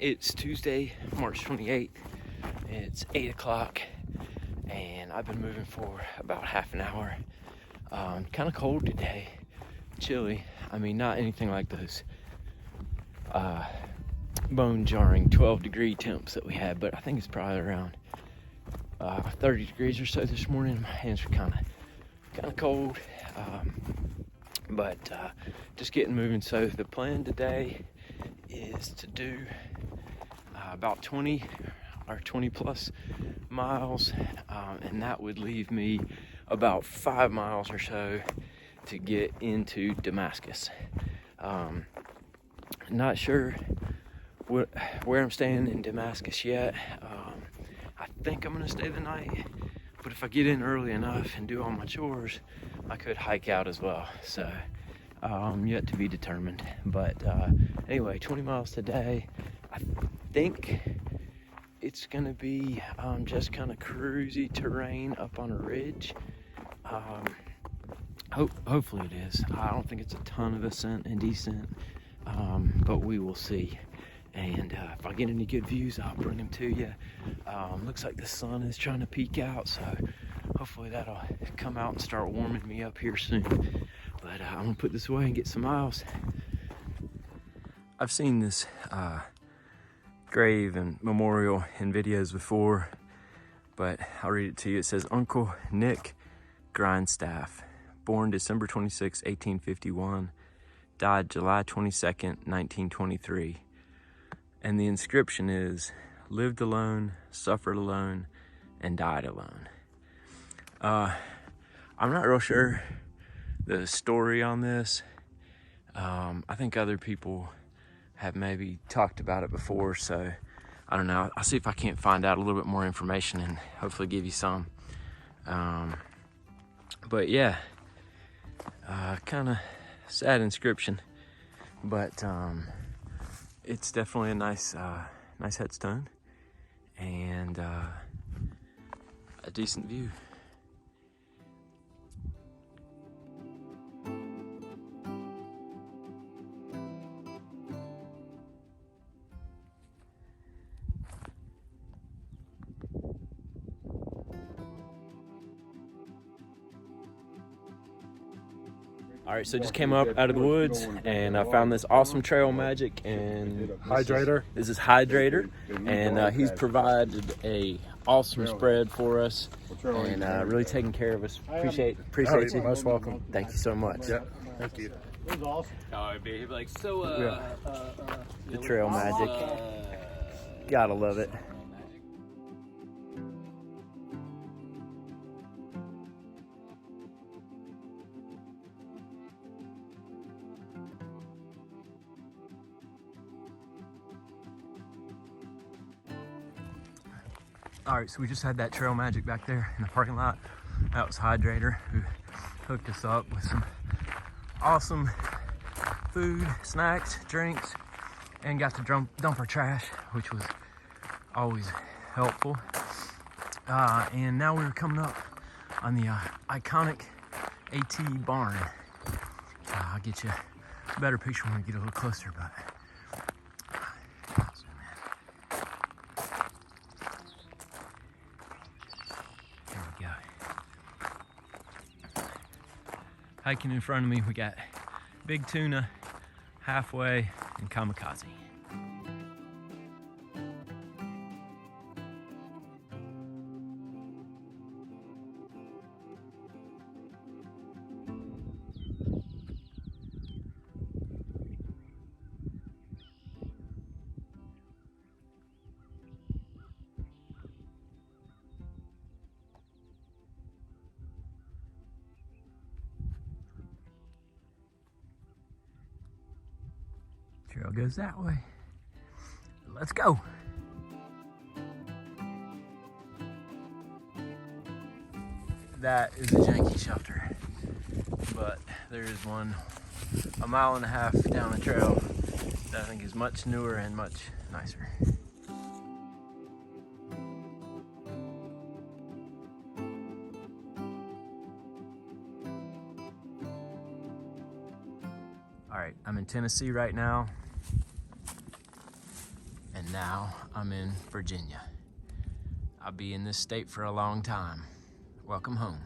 It's Tuesday, March 28th. It's 8 o'clock, and I've been moving for about half an hour. Kind of cold today, chilly. I mean, not anything like those bone-jarring 12-degree temps that we had, but I think it's probably around 30 degrees or so this morning. My hands are kind of cold, but just getting moving. So the plan today is to do about 20 or 20 plus miles, and that would leave me about 5 miles or so to get into Damascus. Not sure where I'm staying in Damascus yet. I think I'm gonna stay the night, but if I get in early enough and do all my chores, I could hike out as well. So yet to be determined. But anyway, 20 miles today. I think it's gonna be just kind of cruisy terrain up on a ridge. Hopefully it is. I don't think it's a ton of ascent and descent, but we will see. And if I get any good views, I'll bring them to you. Looks like the sun is trying to peek out, so hopefully that'll come out and start warming me up here soon. But I'm gonna put this away and get some miles. I've seen this grave and memorial in videos before, but I'll read it to you. It says, Uncle Nick Grindstaff, born December 26, 1851, died July 22nd, 1923. And the inscription is, lived alone, suffered alone, and died alone. I'm not real sure the story on this. I think other people have maybe talked about it before, so I don't know. I'll see if I can't find out a little bit more information and hopefully give you some. But yeah, kind of sad inscription, but it's definitely a nice headstone and a decent view. All right, so just came up out of the woods and I found this awesome trail magic, and Hydrator. This is Hydrator, and he's provided a awesome spread for us and really taking care of us. Appreciate you. You're most welcome. Thank you so much. Yeah, thank you. It was awesome. Oh, he'd be like, so, The trail magic. Gotta love it. All right, so we just had that trail magic back there in the parking lot. That was Hydrator, who hooked us up with some awesome food, snacks, drinks, and got to dump our trash, which was always helpful. And now we're coming up on the iconic AT barn. I'll get you a better picture when we get a little closer, but hiking in front of me, we got Big Tuna, Halfway, and Kamikaze. Trail goes that way. Let's go. That is a janky shelter, but there is one a mile and a half down the trail that I think is much newer and much nicer. All right, I'm in Tennessee right now, and now I'm in Virginia. I'll be in this state for a long time. Welcome home.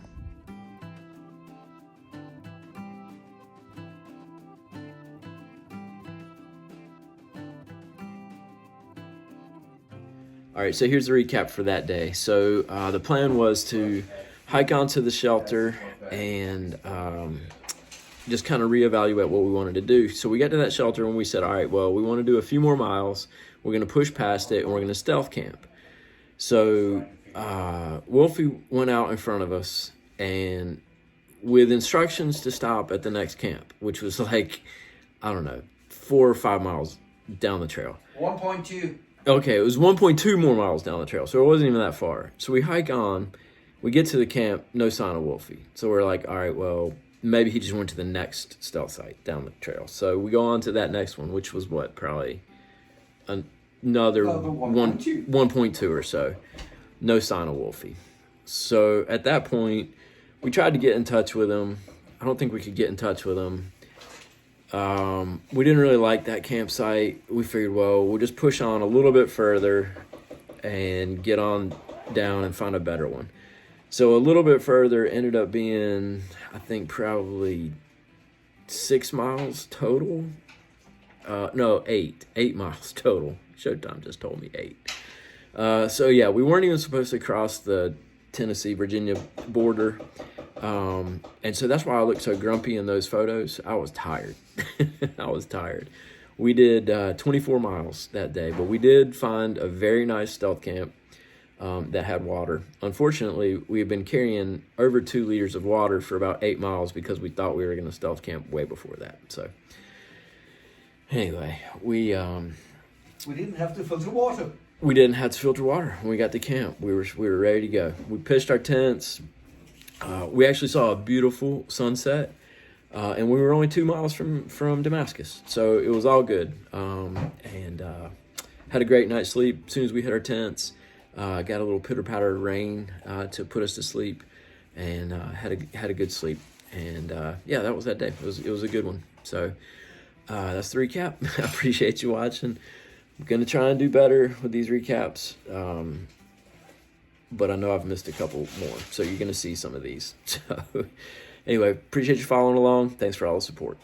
All right, so here's the recap for that day. So the plan was to hike onto the shelter and just kind of reevaluate what we wanted to do. So we got to that shelter and we said, all right, well, we want to do a few more miles. We're going to push past it and we're going to stealth camp. So Wolfie went out in front of us and with instructions to stop at the next camp, which was like, I don't know, 4 or 5 miles down the trail. 1.2. Okay, it was 1.2 more miles down the trail, so it wasn't even that far. So we hike on, we get to the camp, no sign of Wolfie. So we're like, all right, well, maybe he just went to the next stealth site down the trail. So we go on to that next one, which was what, probably another 1.2 or so. No sign of Wolfie. So at that point, we tried to get in touch with him. I don't think we could get in touch with him. We didn't really like that campsite. We figured, well, we'll just push on a little bit further and get on down and find a better one. So a little bit further ended up being, I think, probably 6 miles total. No, 8 miles total. Showtime just told me 8. So yeah, we weren't even supposed to cross the Tennessee-Virginia border. And so that's why I looked so grumpy in those photos. I was tired. I was tired. We did 24 miles that day, but we did find a very nice stealth camp that had water. Unfortunately, we had been carrying over 2 liters of water for about 8 miles because we thought we were going to stealth camp way before that. So anyway, we didn't have to filter water. We didn't have to filter water when we got to camp. We were ready to go. We pitched our tents. We actually saw a beautiful sunset, and we were only 2 miles from Damascus, so it was all good. And had a great night's sleep. As soon as we hit our tents, got a little pitter-patter of rain to put us to sleep, and had a good sleep. And yeah, that was that day. It was a good one. So that's the recap. I appreciate you watching. I'm gonna try and do better with these recaps. But I know I've missed a couple more, so you're going to see some of these. So anyway, appreciate you following along. Thanks for all the support.